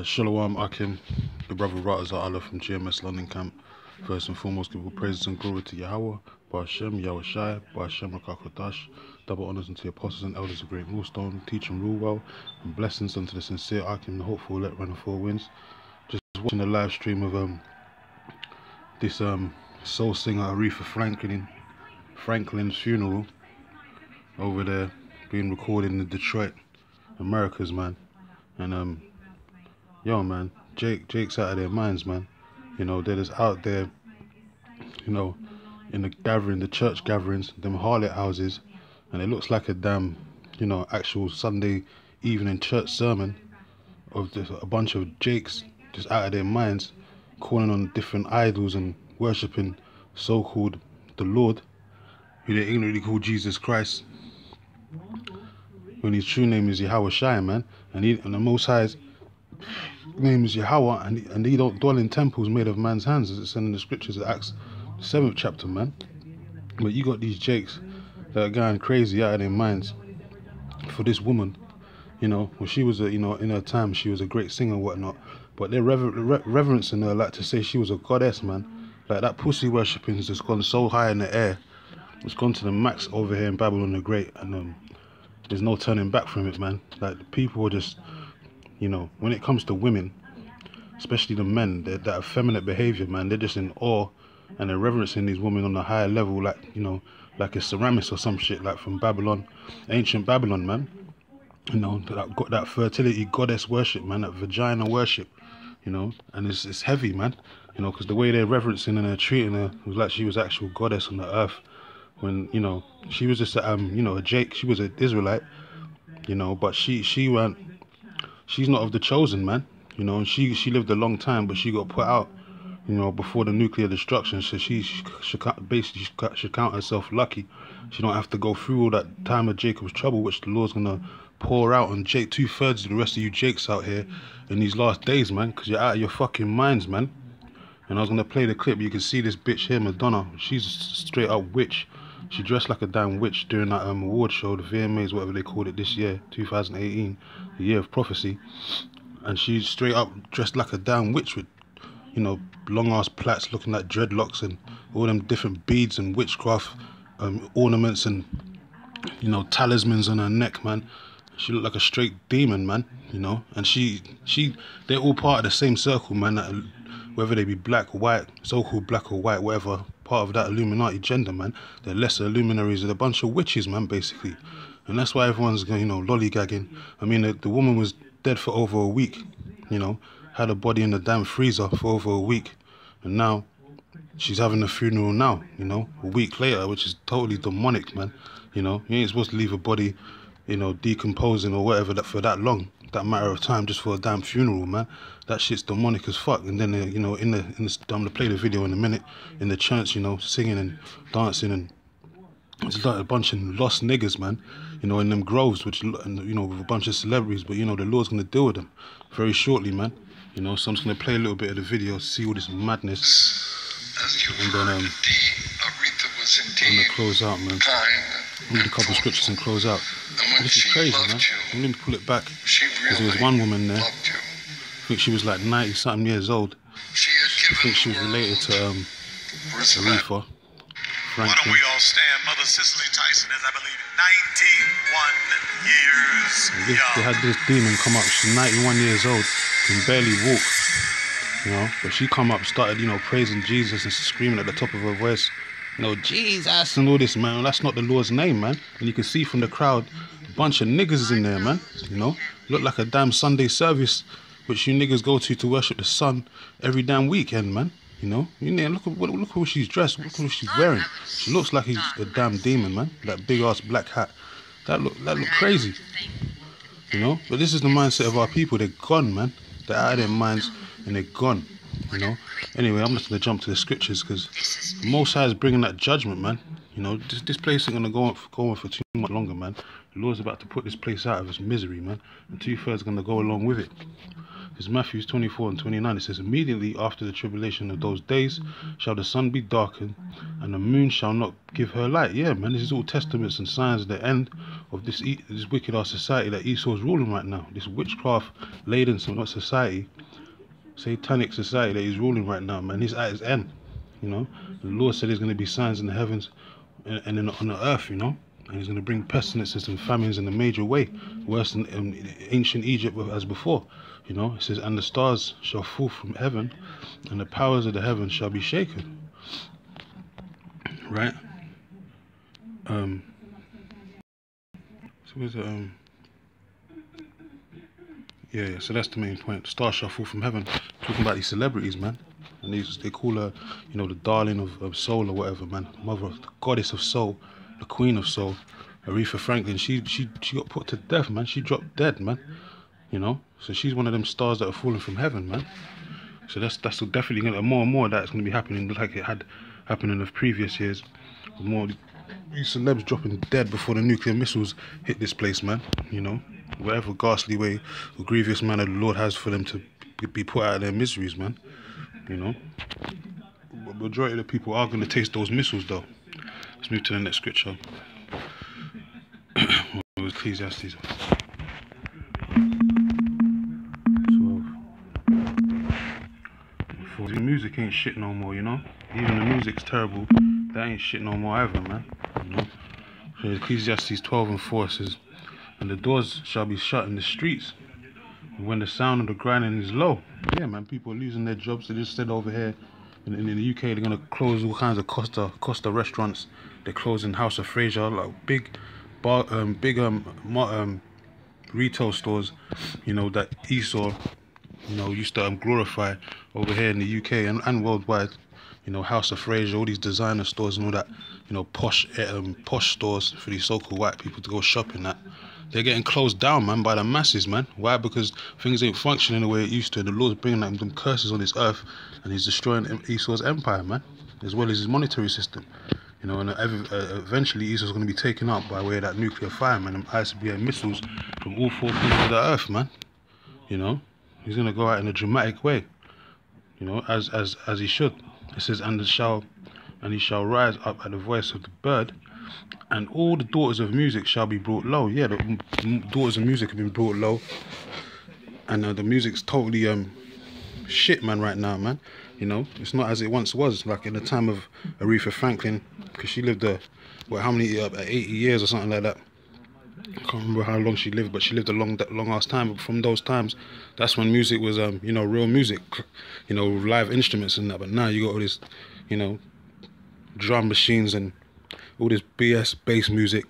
Shalom Akim, the brother Ratters Allah from GMS London camp. First and foremost, give all praises and glory to Yahweh, Ba'Shem, Yahweh Shai, Ba'Shem Rakakadash. Double honors unto the apostles and elders of GreatMillStone. Teach and rule well, and blessings unto the sincere Akim, the hopeful, let run the four winds. Just watching the live stream of this soul singer Aretha Franklin's funeral over there, being recorded in Detroit, Americas, man. And yo, man, Jake's out of their minds, man. You know, they're just out there, you know, in the church gatherings, them harlot houses, and it looks like a damn, you know, actual Sunday evening church sermon of just a bunch of Jakes just out of their minds, calling on different idols and worshipping so-called the Lord, who they ignorantly call Jesus Christ, when his true name is Yahweh Shai, man, and the Most High's name is Yahweh, and he don't dwell in temples made of man's hands, as it's in the scriptures of Acts 7th chapter, man. But you got these Jakes that are going crazy out of their minds for this woman, you know. Well, she was you know, in her time she was a great singer and whatnot, but they're reverencing her like to say she was a goddess, man. Like, that pussy worshipping has just gone so high in the air. It's gone to the max over here in Babylon the Great, and there's no turning back from it, man. Like, the people are just, you know, when it comes to women, especially the men, that effeminate behavior, man, they're just in awe, and they're reverencing these women on a higher level, like, you know, like a Ceramis or some shit, like from Babylon, ancient Babylon, man. You know, that fertility goddess worship, man, that vagina worship, you know, and it's heavy, man, you know, because the way they're reverencing and they're treating her was like she was actual goddess on the earth, when, you know, she was just you know, a Jake. She was an Israelite, you know, but she's not of the chosen, man, you know. And she lived a long time, but she got put out, you know, before the nuclear destruction. So she should count herself lucky. She don't have to go through all that time of Jacob's trouble, which the Lord's gonna pour out on Jake, 2/3 of the rest of you Jakes out here in these last days, man, because you're out of your fucking minds, man. And I was gonna play the clip. You can see this bitch here, Madonna. She's a straight up witch. She dressed like a damn witch during that award show, the VMAs, whatever they called it this year, 2018, the year of prophecy. And she's straight up dressed like a damn witch with, you know, long ass plaits looking like dreadlocks and all them different beads and witchcraft ornaments and, you know, talismans on her neck, man. She looked like a straight demon, man, you know. And they're all part of the same circle, man, that, whether they be black or white, so-called black or white, whatever, part of that Illuminati gender, man. They're lesser luminaries. They're a bunch of witches, man, basically. And that's why everyone's going, you know, lollygagging. I mean, the woman was dead for over a week, you know, had her body in the damn freezer for over a week, and now she's having a funeral now, you know, a week later, which is totally demonic, man. You know, you ain't supposed to leave a body, you know, decomposing or whatever for that long, that matter of time, just for a damn funeral, man. That shit's demonic as fuck. And then, you know, I'm gonna play the video in a minute, in the church, you know, singing and dancing, and it's like a bunch of lost niggas, man, you know, in them groves, which, you know, with a bunch of celebrities. But, you know, the Lord's gonna deal with them very shortly, man. You know, so I'm just gonna play a little bit of the video, see all this madness, and then I'm gonna close out, man. Read a couple of scriptures and close out. This is crazy, man. I'm gonna pull it back, because there was one woman there, I think she was like 90-something years old. I think she was related to Aretha Franklin. Why don't we all stand? Mother Cicely Tyson is, I believe, 91 years young. They had this demon come up. She's 91 years old, can barely walk, you know. But she come up, started, you know, praising Jesus and screaming at the top of her voice, you know, Jesus and all this, man. That's not the Lord's name, man. And you can see from the crowd, a bunch of niggas in there, man. You know, look like a damn Sunday service, which you niggas go to worship the sun every damn weekend, man. You know, look at how she's dressed. Look at what she's wearing. She looks like he's a damn demon, man. That big ass black hat. That look crazy. You know, but this is the mindset of our people. They're gone, man. They're out of their minds and they're gone. You know. Anyway, I'm just gonna jump to the scriptures, because the Most High is bringing that judgment, man. You know, this place ain't gonna go on for too much longer, man. The Lord's about to put this place out of its misery, man, and 2/3 gonna go along with it. It's Matthew 24 and 29. It says, immediately after the tribulation of those days shall the sun be darkened, and the moon shall not give her light. Yeah, man, this is all testaments and signs of the end of this wicked ass society that Esau's ruling right now. This witchcraft-laden society, satanic society that he's ruling right now, man. He's at his end, you know. The Lord said there's going to be signs in the heavens and on the earth, you know. And he's going to bring pestilences and famines in a major way, worse than ancient Egypt as before. You know, it says, and the stars shall fall from heaven, and the powers of the heavens shall be shaken. Right? So where's it? Yeah, so that's the main point. The stars shall fall from heaven. Talking about these celebrities, man. And they call her, you know, the darling of soul or whatever, man. Mother, the goddess of soul, the queen of soul. Aretha Franklin, she got put to death, man. She dropped dead, man. You know, so she's one of them stars that are falling from heaven, man. So that's definitely gonna, more and more that's gonna be happening, like it had happened in the previous years. More these celebs dropping dead before the nuclear missiles hit this place, man. You know, whatever ghastly way or grievous manner the Lord has for them to be put out of their miseries, man. You know, the majority of the people are gonna taste those missiles, though. Let's move to the next scripture. It was Ecclesiastes 12. The music ain't shit no more, you know. Even the music's terrible. That ain't shit no more either, man. You know. So Ecclesiastes 12 and 4 says, and the doors shall be shut in the streets when the sound of the grinding is low. Yeah, man. People are losing their jobs. They just said over here in the UK they're gonna close all kinds of Costa restaurants. They're closing House of Fraser, like big retail stores, you know, that Esau, you know, used to glorify over here in the UK and worldwide. You know, House of Fraser, all these designer stores and all that, you know, posh stores for these so-called white people to go shopping at. They're getting closed down, man, by the masses, man. Why? Because things ain't functioning the way it used to, and the Lord's bringing them curses on this earth, and he's destroying Esau's empire, man, as well as his monetary system. You know, and eventually Esau's going to be taken out by way of that nuclear fire, man, and ICBM missiles from all four corners of the earth, man. You know, he's going to go out in a dramatic way, you know, as he should. It says, and he shall rise up at the voice of the bird, and all the daughters of music shall be brought low. Yeah, the daughters of music have been brought low, and the music's totally shit, man, right now, man. You know, it's not as it once was, like in the time of Aretha Franklin, because she lived how many 80 years or something like that. I can't remember how long she lived, but she lived a long ass time. But from those times, that's when music was you know, real music, you know, live instruments and that. But now you got all this, you know, drum machines and all this BS bass music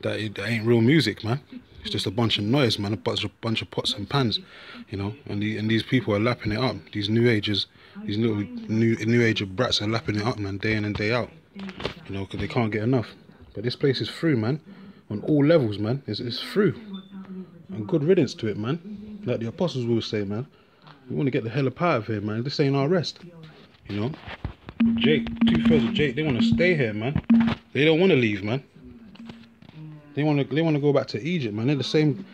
that ain't real music, man. It's just a bunch of noise, man, a bunch of pots and pans, you know. And these people are lapping it up. These new agers, these little new age of brats are lapping it up, man, day in and day out, you know, because they can't get enough. But this place is through, man, on all levels, man. It's through, and good riddance to it, man. Like the apostles will say, man. We want to get the hell up out of here, man. This ain't our rest, you know. Jake, 2/3 of Jake, they want to stay here, man. They don't want to leave, man. They want to go back to Egypt, man. They're the same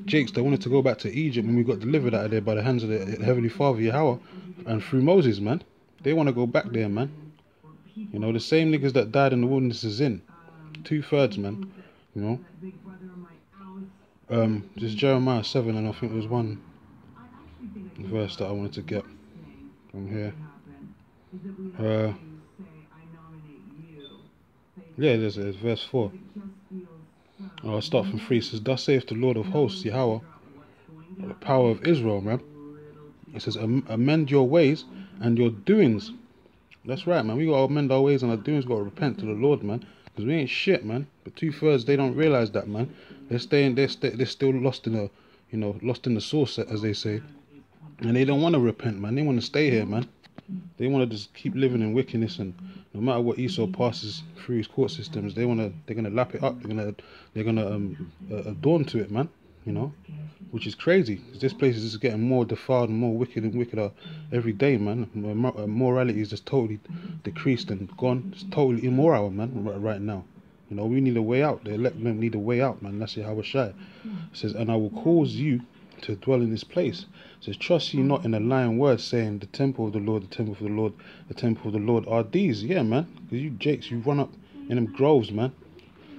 Jakes that wanted to go back to Egypt when we got delivered out of there by the hands of the Heavenly Father Yahweh and through Moses, man. They want to go back there, man. You know, the same niggas that died in the wilderness is in 2/3, man. You know. Just Jeremiah 7, and I think there's one verse that I wanted to get from here. Yeah, there's verse 4. I'll start from 3. It says, thus saith the Lord of hosts, Yahweh, the power of Israel, man. It says, amend your ways and your doings. That's right, man. We got to amend our ways and our doings. Got to repent to the Lord, man. Because we ain't shit, man. But 2/3, they don't realize that, man. They're still lost in the, you know, lost in the source, as they say. And they don't want to repent, man. They want to stay here, man. They want to just keep living in wickedness, and no matter what Esau passes through his court systems, they're gonna lap it up. They're gonna adorn to it, man. You know, which is crazy. Because this place is just getting more defiled and more wicked and wickeder every day, man. Morality is just totally decreased and gone. It's totally immoral, man. Right now, you know, we need a way out. The elect men need a way out, man. That's Yahweh Shai. It says, and I will cause you to dwell in this place. It says, trust ye not in a lying word, saying, the temple of the Lord, the temple of the Lord, the temple of the Lord are these. Yeah, man. Because you jakes, you run up in them groves, man,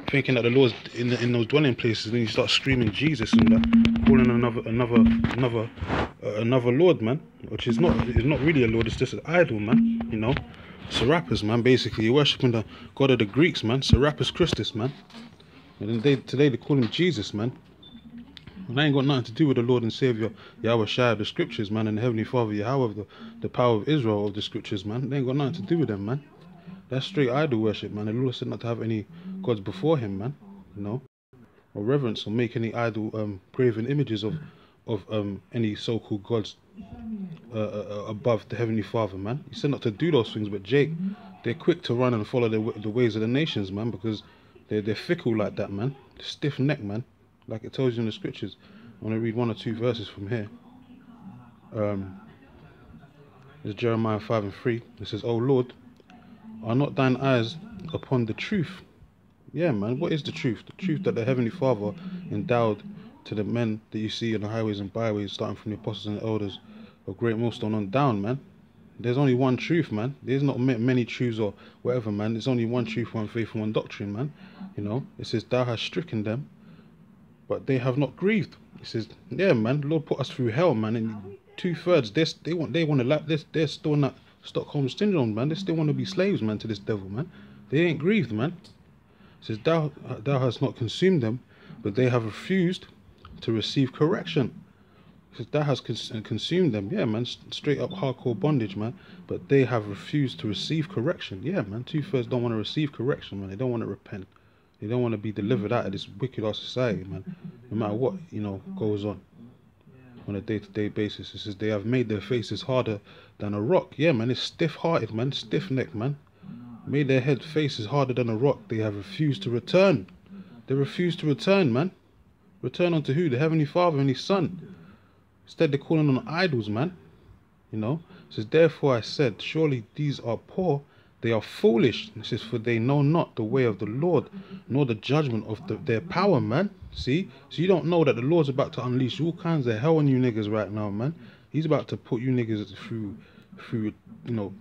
thinking that the Lord's in those dwelling places, and then you start screaming Jesus and that, calling another Lord, man, which is not really a Lord. It's just an idol, man. You know, Serapis, man. Basically, you're worshiping the God of the Greeks, man. Serapis Christus, man. And then today they call him Jesus, man. And that ain't got nothing to do with the Lord and Savior Yahweh Shai of the Scriptures, man, and the Heavenly Father Yahweh of the power of Israel of the Scriptures, man. They ain't got nothing to do with them, man. That's straight idol worship, man. The Lord said not to have any gods before him, man. You know, or reverence, or make any idol graven images of any so-called gods above the Heavenly Father, man. He said not to do those things, but Jake, they're quick to run and follow the ways of the nations, man, because they're fickle like that, man. Stiff neck, man. Like it tells you in the Scriptures. I want to read 1 or 2 verses from here. There's Jeremiah 5:3. It says, O Lord, are not thine eyes upon the truth? Yeah, man. What is the truth? The truth that the Heavenly Father endowed to the men that you see on the highways and byways, starting from the apostles and the elders of GreatMillStone on down, man. There's only one truth, man. There's not many truths or whatever, man. There's only one truth, one faith, one doctrine, man. You know, it says, thou hast stricken them, but they have not grieved. It says, yeah, man, the Lord put us through hell, man, and 2/3, they want to lap this. They're still in that Stockholm syndrome, man. They still want to be slaves, man, to this devil, man. They ain't grieved, man. It says, thou hast not consumed them, but they have refused to receive correction. It says, thou hast consumed them. Yeah, man, straight up hardcore bondage, man. But they have refused to receive correction. Yeah, man, 2/3 don't want to receive correction, man. They don't want to repent. They don't want to be delivered out of this wicked ass society, man. No matter what, you know, goes on a day-to-day basis. It says, they have made their faces harder than a rock. Yeah, man, it's stiff-hearted, man, stiff-necked, man. Made their head faces harder than a rock. They have refused to return. They refuse to return, man. Return unto who? The Heavenly Father and His Son. Instead, they're calling on idols, man. You know? It says, therefore I said, surely these are poor, they are foolish. It says, for they know not the way of the Lord, nor the judgment of their power, man. See? So you don't know that the Lord's about to unleash all kinds of hell on you niggas right now, man. He's about to put you niggas through you know,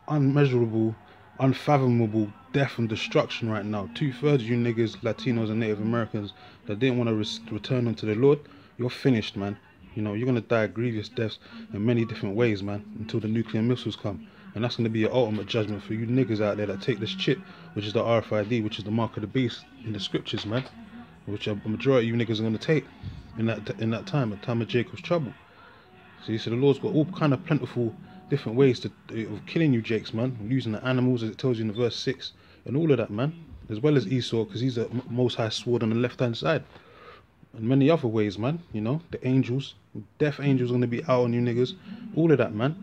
unmeasurable, unfathomable death and destruction right now. 2/3 of you niggas, Latinos and Native Americans, that didn't want to return unto the Lord, you're finished, man. You know, you're going to die grievous deaths in many different ways, man, until the nuclear missiles come. And that's going to be your ultimate judgment for you niggas out there that take this chip, which is the RFID, which is the mark of the beast in the Scriptures, man, which a majority of you niggas are going to take in that time, at the time of Jacob's trouble. See, so the Lord's got all kind of plentiful different ways of killing you jakes, man, using the animals, as it tells you in verse 6, and all of that, man, as well as Esau, because he's a most high sword on the left-hand side, and many other ways, man. You know, the angels, death angels, going to be out on you niggas, all of that, man.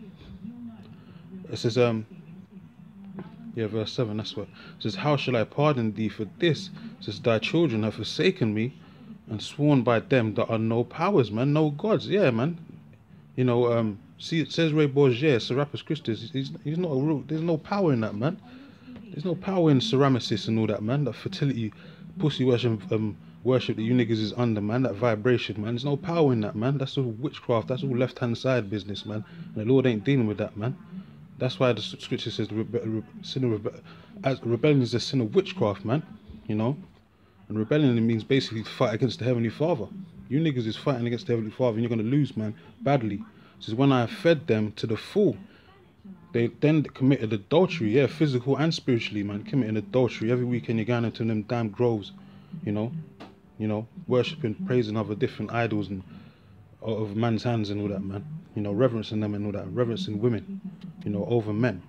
It says, yeah, verse 7, that's what it says, how shall I pardon thee for this? It says, thy children have forsaken me and sworn by them that are no powers, man, no gods. Yeah, man. You know, see, it says Ray Bourget, Serapis Christus, he's not a real, there's no power in that, man. There's no power in Ceramicis and all that, man. That fertility, pussy worship that you niggas is under, man. That vibration, man. There's no power in that, man. That's all witchcraft. That's all left-hand side business, man. And the Lord ain't dealing with that, man. That's why the Scripture says rebellion is a sin of witchcraft, man. You know, and rebellion means basically to fight against the Heavenly Father. You niggas is fighting against the Heavenly Father, and you're gonna lose, man, badly. It says, when I fed them to the full, they then committed adultery, yeah, physical and spiritually, man, committing adultery. Every weekend you're going into them damn groves, you know, worshipping, praising other different idols and of man's hands and all that, man. You know, reverencing them and all that, reverencing women, you know, over men.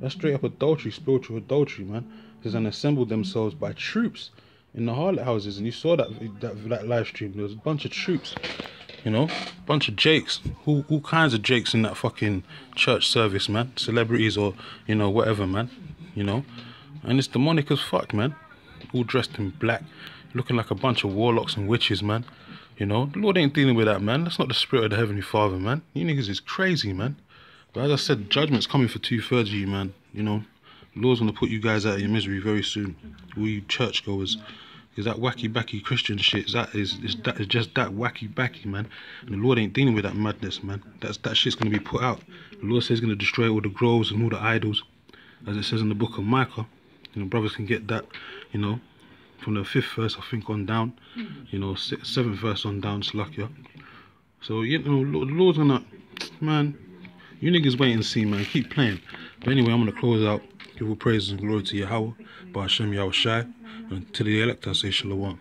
That's straight up adultery, spiritual adultery, man. It says, and assembled themselves by troops in the harlot houses, and you saw that live stream. There was a bunch of troops, you know, bunch of jakes, all kinds of jakes in that fucking church service, man. Celebrities or, you know, whatever, man, you know. And it's demonic as fuck, man. All dressed in black, looking like a bunch of warlocks and witches, man. You know, the Lord ain't dealing with that, man. That's not the spirit of the Heavenly Father, man. You niggas is crazy, man. But as I said, judgment's coming for 2/3 of you, man. You know, the Lord's gonna put you guys out of your misery very soon. All you churchgoers, is that wacky backy Christian shit. That is just that wacky backy, man. And the Lord ain't dealing with that madness, man. That shit's gonna be put out. The Lord says he's gonna destroy all the groves and all the idols, as it says in the book of Micah. You know, brothers can get that, you know, from the 5th verse I think on down, you know, 7th verse on down, Slakia. So, you know, the Lord's gonna, man, you niggas wait and see, man, keep playing. But anyway, I'm gonna close out. Give all praises and glory to Yahweh, Ba'Hashem Yahushai, and to the elect I say Shalom.